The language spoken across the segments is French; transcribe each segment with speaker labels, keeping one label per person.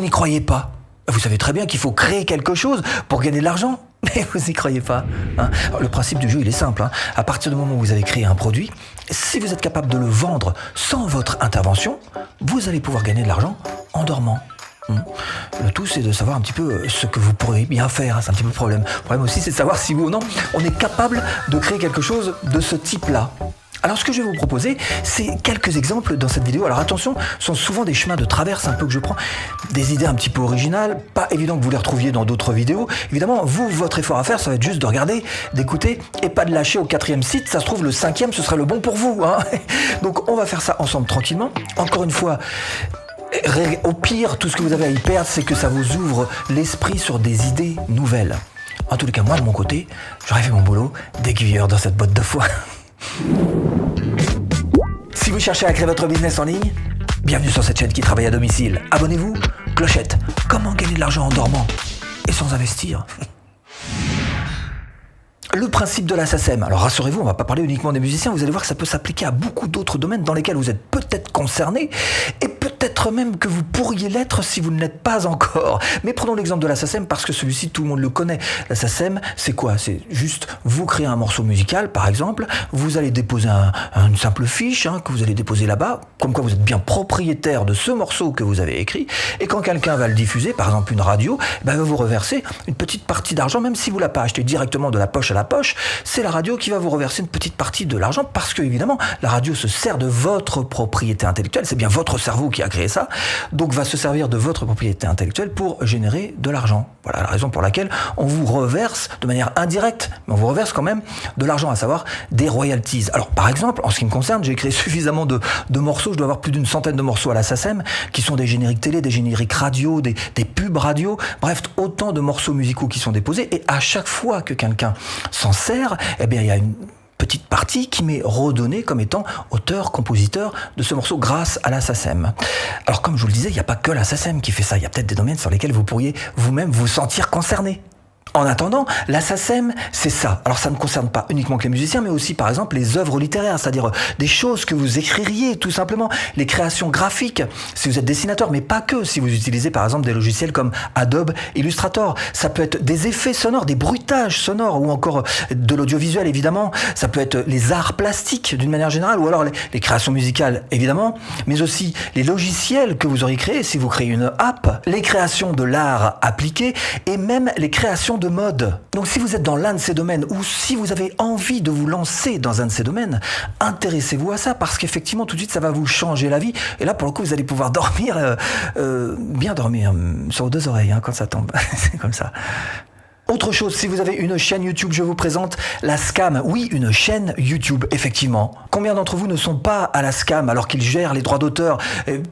Speaker 1: n'y croyez pas. Vous savez très bien qu'il faut créer quelque chose pour gagner de l'argent, mais vous n'y croyez pas. Hein. Alors, le principe du jeu, il est simple. Hein. À partir du moment où vous avez créé un produit, si vous êtes capable de le vendre sans votre intervention, vous allez pouvoir gagner de l'argent en dormant. Le tout, c'est de savoir un petit peu ce que vous pourrez bien faire. C'est un petit peu le problème. Le problème aussi, c'est de savoir si oui ou non, on est capable de créer quelque chose de ce type-là. Alors ce que je vais vous proposer, c'est quelques exemples dans cette vidéo. Alors attention, ce sont souvent des chemins de traverse un peu que je prends, des idées un petit peu originales, pas évident que vous les retrouviez dans d'autres vidéos. Évidemment, vous, votre effort à faire, ça va être juste de regarder, d'écouter et pas de lâcher au 4e site. Ça se trouve, le 5e, ce serait le bon pour vous. Hein. Donc on va faire ça ensemble tranquillement. Encore une fois, au pire, tout ce que vous avez à y perdre, c'est que ça vous ouvre l'esprit sur des idées nouvelles. En tous les cas, moi, de mon côté, j'aurais fait mon boulot d'aiguilleur dans cette botte de foin. Si vous cherchez à créer votre business en ligne, bienvenue sur cette chaîne qui travaille à domicile. Abonnez-vous, clochette. Comment gagner de l'argent en dormant et sans investir? Le principe de la SACEM. Alors rassurez-vous, on ne va pas parler uniquement des musiciens, vous allez voir que ça peut s'appliquer à beaucoup d'autres domaines dans lesquels vous êtes peut-être concerné et peut-être même que vous pourriez l'être si vous ne l'êtes pas encore. Mais prenons l'exemple de la SACEM parce que celui-ci, tout le monde le connaît. La SACEM, c'est quoi? C'est juste, vous créez un morceau musical, par exemple, vous allez déposer une simple fiche que vous allez déposer là-bas, comme quoi vous êtes bien propriétaire de ce morceau que vous avez écrit, et quand quelqu'un va le diffuser, par exemple une radio, va vous reverser une petite partie d'argent, même si vous ne l'avez pas acheté directement de la poche à la poche, c'est la radio qui va vous reverser une petite partie de l'argent parce que, évidemment, la radio se sert de votre propriété intellectuelle, c'est bien votre cerveau qui a créé ça, donc va se servir de votre propriété intellectuelle pour générer de l'argent. Voilà la raison pour laquelle on vous reverse de manière indirecte, mais on vous reverse quand même de l'argent, à savoir des royalties. Alors par exemple, en ce qui me concerne, j'ai créé suffisamment de morceaux, je dois avoir plus d'une centaine de morceaux à la SACEM, qui sont des génériques télé, des génériques radio, des pubs radio, bref, autant de morceaux musicaux qui sont déposés, et à chaque fois que quelqu'un s'en sert, eh bien il y a une petite partie qui m'est redonnée comme étant auteur-compositeur de ce morceau grâce à la SACEM. Alors comme je vous le disais, il n'y a pas que la SACEM qui fait ça, il y a peut-être des domaines sur lesquels vous pourriez vous-même vous sentir concerné. En attendant, la SACEM, c'est ça. Alors ça ne concerne pas uniquement que les musiciens, mais aussi par exemple les œuvres littéraires, c'est-à-dire des choses que vous écririez tout simplement, les créations graphiques, si vous êtes dessinateur, mais pas que, si vous utilisez par exemple des logiciels comme Adobe Illustrator. Ça peut être des effets sonores, des bruitages sonores, ou encore de l'audiovisuel évidemment. Ça peut être les arts plastiques d'une manière générale, ou alors les créations musicales évidemment, mais aussi les logiciels que vous auriez créés si vous créez une app, les créations de l'art appliqué, et même les créations de mode. Donc si vous êtes dans l'un de ces domaines, ou si vous avez envie de vous lancer dans un de ces domaines, intéressez-vous à ça, parce qu'effectivement tout de suite ça va vous changer la vie, et là pour le coup vous allez pouvoir dormir, bien dormir, sur vos deux oreilles quand ça tombe, c'est comme ça. Autre chose, si vous avez une chaîne YouTube, je vous présente la SCAM. Oui, une chaîne YouTube, effectivement. Combien d'entre vous ne sont pas à la SCAM alors qu'ils gèrent les droits d'auteur,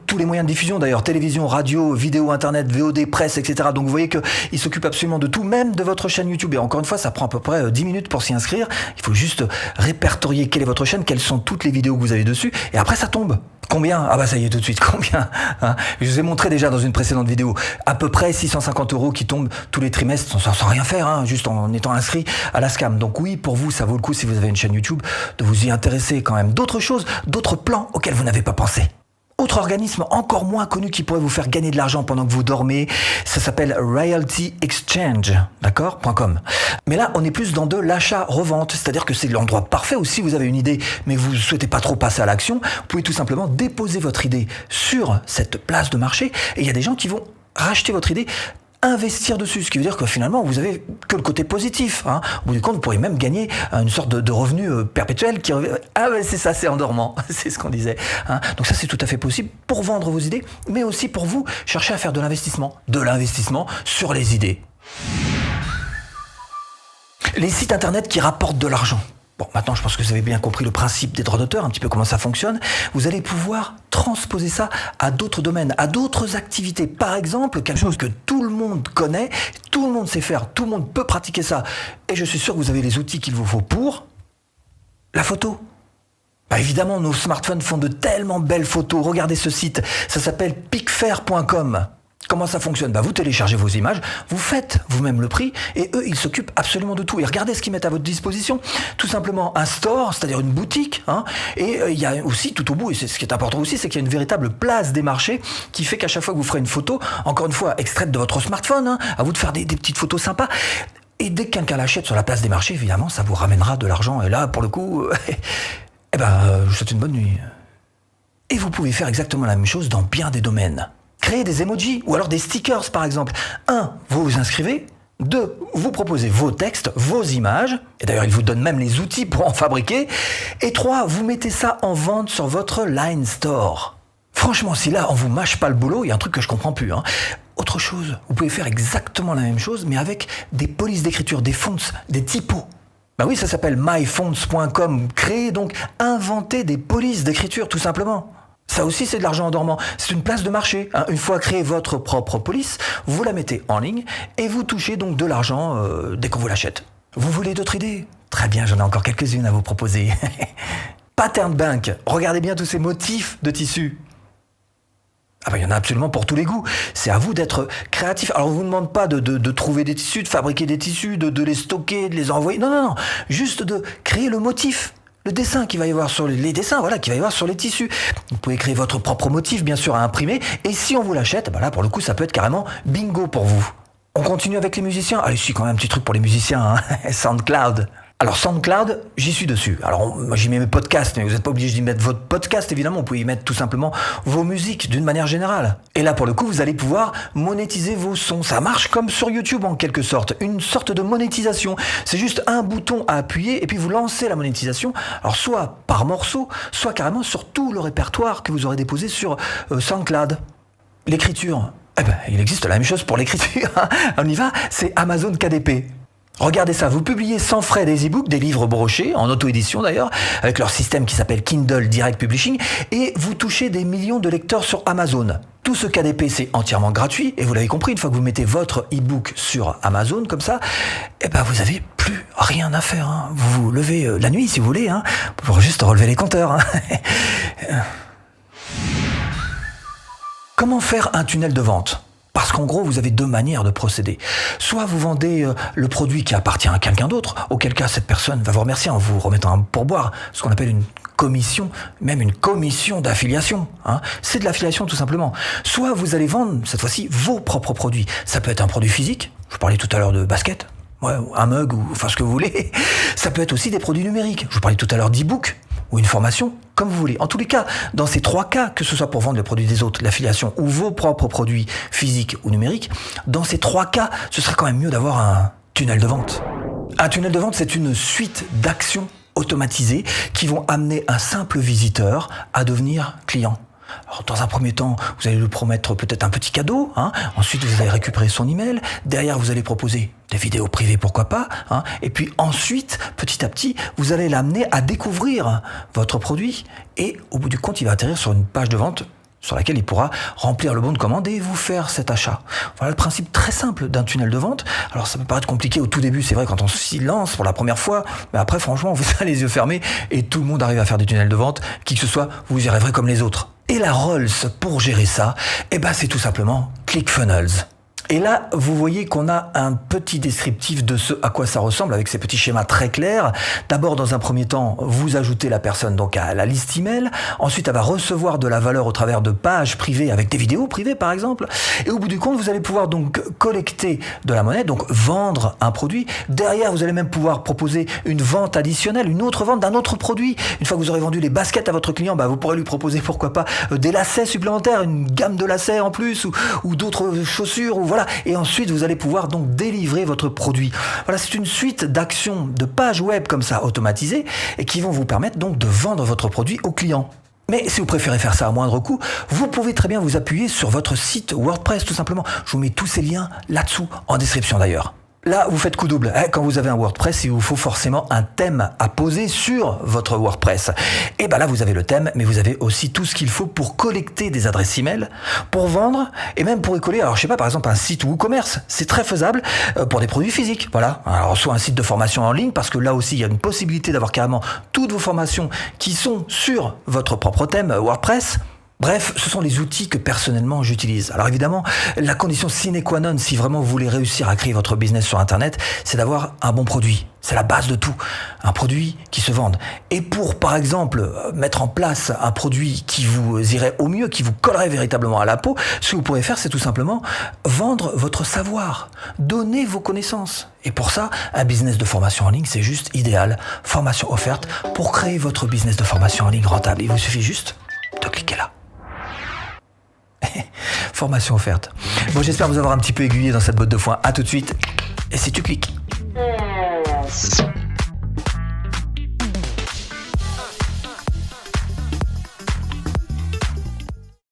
Speaker 1: tous les moyens de diffusion d'ailleurs, télévision, radio, vidéo, internet, VOD, presse, etc. Donc vous voyez qu'ils s'occupent absolument de tout, même de votre chaîne YouTube. Et encore une fois, ça prend à peu près 10 minutes pour s'y inscrire. Il faut juste répertorier quelle est votre chaîne, quelles sont toutes les vidéos que vous avez dessus, et après ça tombe. Combien? Ah bah ça y est tout de suite, combien Je vous ai montré déjà dans une précédente vidéo, à peu près 650 € qui tombent tous les trimestres sans rien faire, juste en étant inscrit à la SCAM. Donc oui, pour vous, ça vaut le coup, si vous avez une chaîne YouTube, de vous y intéresser quand même. D'autres choses, d'autres plans auxquels vous n'avez pas pensé. Autre organisme encore moins connu qui pourrait vous faire gagner de l'argent pendant que vous dormez, ça s'appelle Royalty Exchange, d'accord, .com. Mais là, on est plus dans de l'achat-revente, c'est-à-dire que c'est l'endroit parfait où si vous avez une idée, mais que vous ne souhaitez pas trop passer à l'action, vous pouvez tout simplement déposer votre idée sur cette place de marché, et il y a des gens qui vont racheter votre idée, investir dessus, ce qui veut dire que finalement vous avez que le côté positif. Au bout du compte, vous pourriez même gagner une sorte de revenu perpétuel qui revient. Ah ouais, c'est ça, c'est en dormant, c'est ce qu'on disait. Donc ça, c'est tout à fait possible pour vendre vos idées, mais aussi pour vous chercher à faire de l'investissement sur les idées. Les sites internet qui rapportent de l'argent. Bon, maintenant, je pense que vous avez bien compris le principe des droits d'auteur, un petit peu comment ça fonctionne. Vous allez pouvoir transposer ça à d'autres domaines, à d'autres activités. Par exemple, quelque chose que tout le monde connaît, tout le monde sait faire, tout le monde peut pratiquer ça. Et je suis sûr que vous avez les outils qu'il vous faut pour la photo. Bah évidemment, nos smartphones font de tellement belles photos. Regardez ce site, ça s'appelle picfair.com. Comment ça fonctionne ? Vous téléchargez vos images, vous faites vous-même le prix, et eux, ils s'occupent absolument de tout. Et regardez ce qu'ils mettent à votre disposition. Tout simplement un store, c'est-à-dire une boutique, et il y a aussi tout au bout, et c'est ce qui est important aussi, c'est qu'il y a une véritable place des marchés qui fait qu'à chaque fois que vous ferez une photo, encore une fois, extraite de votre smartphone, à vous de faire des petites photos sympas. Et dès que quelqu'un l'achète sur la place des marchés, évidemment, ça vous ramènera de l'argent. Et là, pour le coup, je vous souhaite une bonne nuit. Et vous pouvez faire exactement la même chose dans bien des domaines. Créer des emojis ou alors des stickers, par exemple. 1, vous vous inscrivez. 2, vous proposez vos textes, vos images. Et d'ailleurs, ils vous donnent même les outils pour en fabriquer. Et 3, vous mettez ça en vente sur votre Line Store. Franchement, si là, on vous mâche pas le boulot, il y a un truc que je comprends plus. Autre chose, vous pouvez faire exactement la même chose, mais avec des polices d'écriture, des fonts, des typos. Oui, ça s'appelle myfonts.com. Créer, donc, inventer des polices d'écriture, tout simplement. Ça aussi, c'est de l'argent en dormant. C'est une place de marché. Une fois créé votre propre police, vous la mettez en ligne et vous touchez donc de l'argent dès qu'on vous l'achète. Vous voulez d'autres idées ? Très bien, j'en ai encore quelques-unes à vous proposer. Pattern Bank. Regardez bien tous ces motifs de tissu. Il y en a absolument pour tous les goûts. C'est à vous d'être créatif. Alors, on vous demande pas de trouver des tissus, de fabriquer des tissus, de les stocker, de les envoyer. Non. Juste de créer le motif. Le dessin qu'il va y avoir sur les dessins, qu'il va y avoir sur les tissus. Vous pouvez créer votre propre motif, bien sûr, à imprimer. Et si on vous l'achète, là, pour le coup, ça peut être carrément bingo pour vous. On continue avec les musiciens. Allez, si, quand même un petit truc pour les musiciens, SoundCloud. Alors SoundCloud, j'y suis dessus. Alors moi j'y mets mes podcasts, mais vous n'êtes pas obligé d'y mettre votre podcast évidemment, vous pouvez y mettre tout simplement vos musiques d'une manière générale. Et là pour le coup vous allez pouvoir monétiser vos sons. Ça marche comme sur YouTube en quelque sorte, une sorte de monétisation. C'est juste un bouton à appuyer et puis vous lancez la monétisation. Alors soit par morceau, soit carrément sur tout le répertoire que vous aurez déposé sur SoundCloud. L'écriture, il existe la même chose pour l'écriture. On y va, c'est Amazon KDP. Regardez ça, vous publiez sans frais des e-books, des livres brochés, en auto-édition d'ailleurs, avec leur système qui s'appelle Kindle Direct Publishing, et vous touchez des millions de lecteurs sur Amazon. Tout ce KDP, c'est entièrement gratuit, et vous l'avez compris, une fois que vous mettez votre e-book sur Amazon, comme ça, vous avez plus rien à faire. Vous vous levez la nuit, si vous voulez, pour juste relever les compteurs. Comment faire un tunnel de vente ? Parce qu'en gros, vous avez 2 manières de procéder. Soit vous vendez le produit qui appartient à quelqu'un d'autre, auquel cas cette personne va vous remercier en vous remettant un pourboire, ce qu'on appelle une commission, même une commission d'affiliation. C'est de l'affiliation tout simplement. Soit vous allez vendre, cette fois-ci, vos propres produits. Ça peut être un produit physique, je parlais tout à l'heure de basket, un mug, ou ce que vous voulez. Ça peut être aussi des produits numériques. Je vous parlais tout à l'heure d'e-book, ou une formation, comme vous voulez. En tous les cas, dans ces 3 cas, que ce soit pour vendre les produits des autres, l'affiliation ou vos propres produits physiques ou numériques, dans ces 3 cas, ce serait quand même mieux d'avoir un tunnel de vente. Un tunnel de vente, c'est une suite d'actions automatisées qui vont amener un simple visiteur à devenir client. Alors, dans un premier temps, vous allez lui promettre peut-être un petit cadeau. Ensuite, vous allez récupérer son email. Derrière, vous allez proposer des vidéos privées, pourquoi pas. Et puis ensuite, petit à petit, vous allez l'amener à découvrir votre produit. Et au bout du compte, il va atterrir sur une page de vente sur laquelle il pourra remplir le bon de commande et vous faire cet achat. Voilà le principe très simple d'un tunnel de vente. Alors ça peut paraître compliqué au tout début, c'est vrai, quand on s'y lance pour la première fois, mais après franchement on fait ça les yeux fermés et tout le monde arrive à faire des tunnels de vente, qui que ce soit, vous y arriverez comme les autres. Et la Rolls pour gérer ça, c'est tout simplement ClickFunnels. Et là, vous voyez qu'on a un petit descriptif de ce à quoi ça ressemble avec ces petits schémas très clairs. D'abord, dans un premier temps, vous ajoutez la personne donc à la liste email. Ensuite, elle va recevoir de la valeur au travers de pages privées avec des vidéos privées, par exemple. Et au bout du compte, vous allez pouvoir donc collecter de la monnaie, donc vendre un produit. Derrière, vous allez même pouvoir proposer une vente additionnelle, une autre vente d'un autre produit. Une fois que vous aurez vendu les baskets à votre client, vous pourrez lui proposer, pourquoi pas, des lacets supplémentaires, une gamme de lacets en plus, ou d'autres chaussures, ou voilà. Et ensuite, vous allez pouvoir donc délivrer votre produit. Voilà, c'est une suite d'actions, de pages web comme ça automatisées et qui vont vous permettre donc de vendre votre produit aux clients. Mais si vous préférez faire ça à moindre coût, vous pouvez très bien vous appuyer sur votre site WordPress tout simplement. Je vous mets tous ces liens là-dessous, en description d'ailleurs. Là, vous faites coup double. Quand vous avez un WordPress, il vous faut forcément un thème à poser sur votre WordPress. Et là, vous avez le thème, mais vous avez aussi tout ce qu'il faut pour collecter des adresses email, pour vendre, et même pour y coller, alors je sais pas, par exemple, un site WooCommerce. C'est très faisable pour des produits physiques. Voilà. Alors, soit un site de formation en ligne, parce que là aussi, il y a une possibilité d'avoir carrément toutes vos formations qui sont sur votre propre thème WordPress. Bref, ce sont les outils que personnellement j'utilise. Alors évidemment, la condition sine qua non, si vraiment vous voulez réussir à créer votre business sur Internet, c'est d'avoir un bon produit. C'est la base de tout. Un produit qui se vende. Et pour, par exemple, mettre en place un produit qui vous irait au mieux, qui vous collerait véritablement à la peau, ce que vous pourrez faire, c'est tout simplement vendre votre savoir. Donner vos connaissances. Et pour ça, un business de formation en ligne, c'est juste idéal. Formation offerte pour créer votre business de formation en ligne rentable. Il vous suffit juste de cliquer là. Formation offerte. Bon, j'espère vous avoir un petit peu aiguillé dans cette botte de foin. À tout de suite. Et si tu cliques.